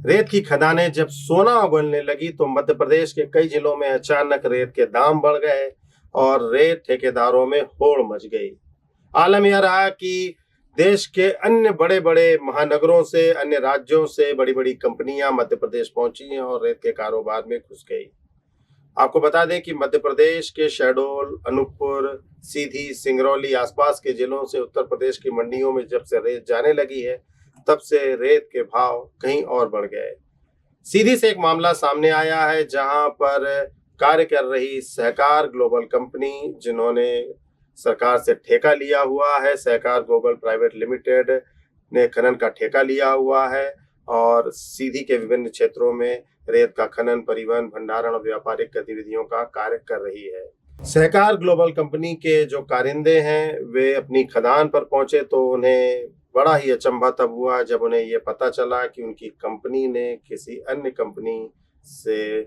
रेत की खदानें जब सोना उगलने लगी तो मध्य प्रदेश के कई जिलों में अचानक रेत के दाम बढ़ गए और रेत ठेकेदारों में होड़ मच गई। आलम यह रहा कि देश के अन्य बड़े-बड़े महानगरों से, अन्य राज्यों से बड़ी-बड़ी कंपनियां मध्य प्रदेश पहुंची और रेत के कारोबार में घुस गई। आपको बता दें कि मध्य प्रदेश के शहडोल, अनूपपुर, सीधी, सिंगरौली आसपास के जिलों से उत्तर प्रदेश की मंडियों में जब से रेत जाने लगी है, तब से रेत के भाव कहीं और बढ़ गए। सीधी से एक मामला सामने आया है जहां पर कार्य कर रही सहकार ग्लोबल कंपनी, जिन्होंने सरकार से ठेका लिया हुआ है, सहकार ग्लोबल प्राइवेट लिमिटेड ने खनन का ठेका लिया हुआ है और सीधी के विभिन्न क्षेत्रों में रेत का खनन, परिवहन, भंडारण और व्यापारिक गतिविधियों का कार्य कर रही है। सहकार ग्लोबल कंपनी के जो कारिंदे हैं, वे अपनी खदान पर पहुंचे तो उन्हें बड़ा ही अचंभा तब हुआ जब उन्हें ये पता चला कि उनकी कंपनी ने किसी अन्य कंपनी से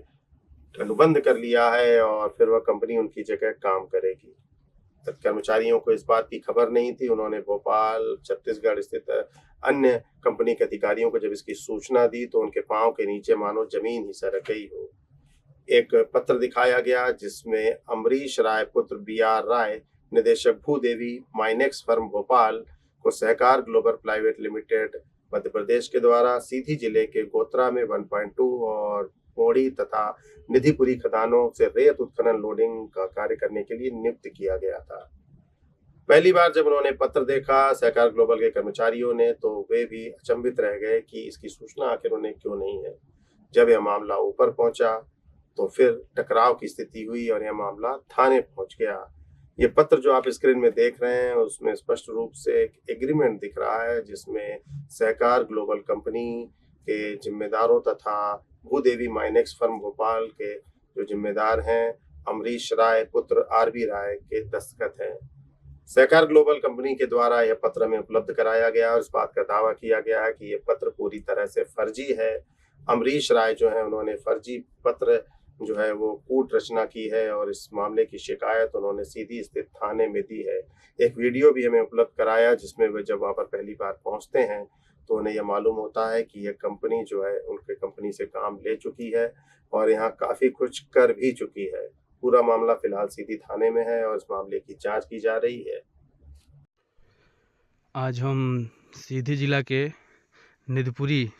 अनुबंध कर लिया है और फिर वह कंपनी उनकी जगह काम करेगी। कर्मचारियों को इस बात की खबर नहीं थी। उन्होंने भोपाल, छत्तीसगढ़ स्थित अन्य कंपनी के अधिकारियों को जब इसकी सूचना दी तो उनके पांव के नीचे मानो जमीन ही सरक गई हो। एक पत्र दिखाया गया जिसमें अमरीश राय पुत्र BR राय, निदेशक भूदेवी माइनेक्स फर्म भोपाल को सहकार global private limited Madhya Pradesh के द्वारा सीधी जिले के गोत्रा में 1.2 और पौड़ी तथा निधिपुरी खदानों से रेत उत्खनन लोडिंग का कार्य करने के लिए नियुक्त किया गया था। पहली बार जब उन्होंने पत्र देखा सहकार ग्लोबल के कर्मचारियों ने, तो वे भी अचंभित रह गए कि इसकी सूचना आखिर उन्हें क्यों नहीं है। जब यह मामला ऊपर पहुंचा तो फिर टकराव की स्थिति हुई और यह मामला थाने पहुंच गया। ये पत्र जो आप स्क्रीन में देख रहे हैं उसमें स्पष्ट रूप से एक एग्रीमेंट दिख रहा है जिसमें सहकार ग्लोबल कंपनी के जिम्मेदारों तथा भूदेवी माइनेक्स फर्म भोपाल के जो जिम्मेदार हैं अमरीश राय पुत्र RB राय के दस्तखत हैं। सहकार ग्लोबल कंपनी के द्वारा यह पत्र में उपलब्ध कराया गया और इस बात का दावा किया गया है कि यह पत्र पूरी तरह से फर्जी है। अमरीश राय जो है उन्होंने फर्जी पत्र जो है वो कूट रचना की है और इस मामले की शिकायत उन्होंने सीधी स्थित थाने में दी है। एक वीडियो भी हमें उपलब्ध कराया जिसमें वे जब वहां पर पहली बार पहुंचते हैं तो उन्हें यह मालूम होता है कि यह कंपनी जो है उनके कंपनी से काम ले चुकी है और यहाँ काफी कुछ कर भी चुकी है। पूरा मामला फिलहाल सीधी थाने में है और इस मामले की जांच की जा रही है। आज हम सीधी जिला के निधपुरी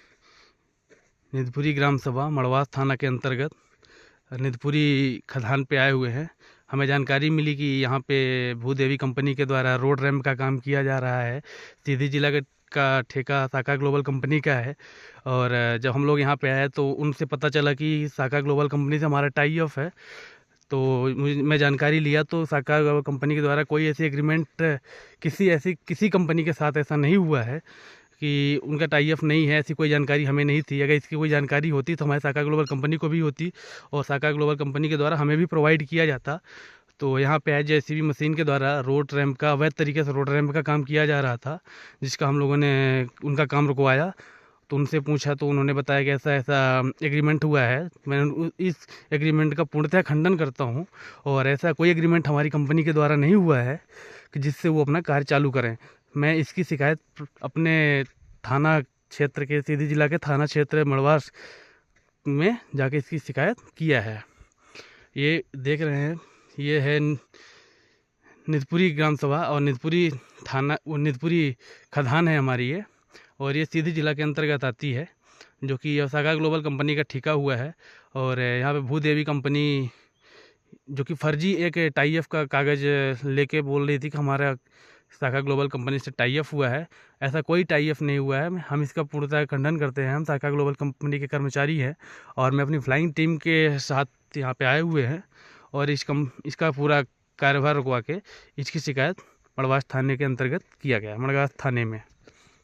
ग्राम सभा मड़वास थाना के अंतर्गत निधपुरी खदान पे आए हुए हैं। हमें जानकारी मिली कि यहाँ पे भूदेवी कंपनी के द्वारा रोड रैम्प का काम किया जा रहा है। सीधी जिला का ठेका साका ग्लोबल कंपनी का है और जब हम लोग यहाँ पे आए तो उनसे पता चला कि साका ग्लोबल कंपनी से हमारा टाई ऑफ है। तो मैं जानकारी लिया तो साका ग्लोबल कंपनी के द्वारा कोई ऐसी एग्रीमेंट किसी कंपनी के साथ ऐसा नहीं हुआ है कि उनका टाई ऑफ नहीं है। ऐसी कोई जानकारी हमें नहीं थी। अगर इसकी कोई जानकारी होती तो हमारे साका ग्लोबल कंपनी को भी होती और साका ग्लोबल कंपनी के द्वारा हमें भी प्रोवाइड किया जाता। तो यहाँ पे JCB मशीन के द्वारा रोड रैम्प का अवैध तरीके से रोड रैम्प का काम किया जा रहा था, जिसका हम लोगों ने उनका काम रुकवाया। तो उनसे पूछा तो उन्होंने बताया कि ऐसा ऐसा एग्रीमेंट हुआ है। मैं इस एग्रीमेंट का पूर्णतः खंडन करता हूँ और ऐसा कोई एग्रीमेंट हमारी कंपनी के द्वारा नहीं हुआ है कि जिससे वो अपना कार्य चालू करें। मैं इसकी शिकायत अपने थाना क्षेत्र के सीधी जिला के थाना क्षेत्र मड़वास में जाके इसकी शिकायत किया है। ये देख रहे हैं, ये है निधपुरी ग्राम सभा और निधपुरी थाना, निधपुरी खदान है हमारी ये, और ये सीधी जिला के अंतर्गत आती है, जो कि साका ग्लोबल कंपनी का ठेका हुआ है। और यहाँ पे भूदेवी कंपनी जो कि फर्जी एक टाई ऑफ का कागज़ लेके बोल रही थी कि हमारा साका ग्लोबल कंपनी से टाई ऑफ हुआ है। ऐसा कोई टाई ऑफ नहीं हुआ है। हम इसका पूर्णतः खंडन करते हैं। हम साका ग्लोबल कंपनी के कर्मचारी हैं और मैं अपनी फ्लाइंग टीम के साथ यहाँ पे आए हुए हैं और इसका पूरा कार्यभार रुकवा के इसकी शिकायत मड़वास थाने के अंतर्गत किया गया, मड़वास थाने में।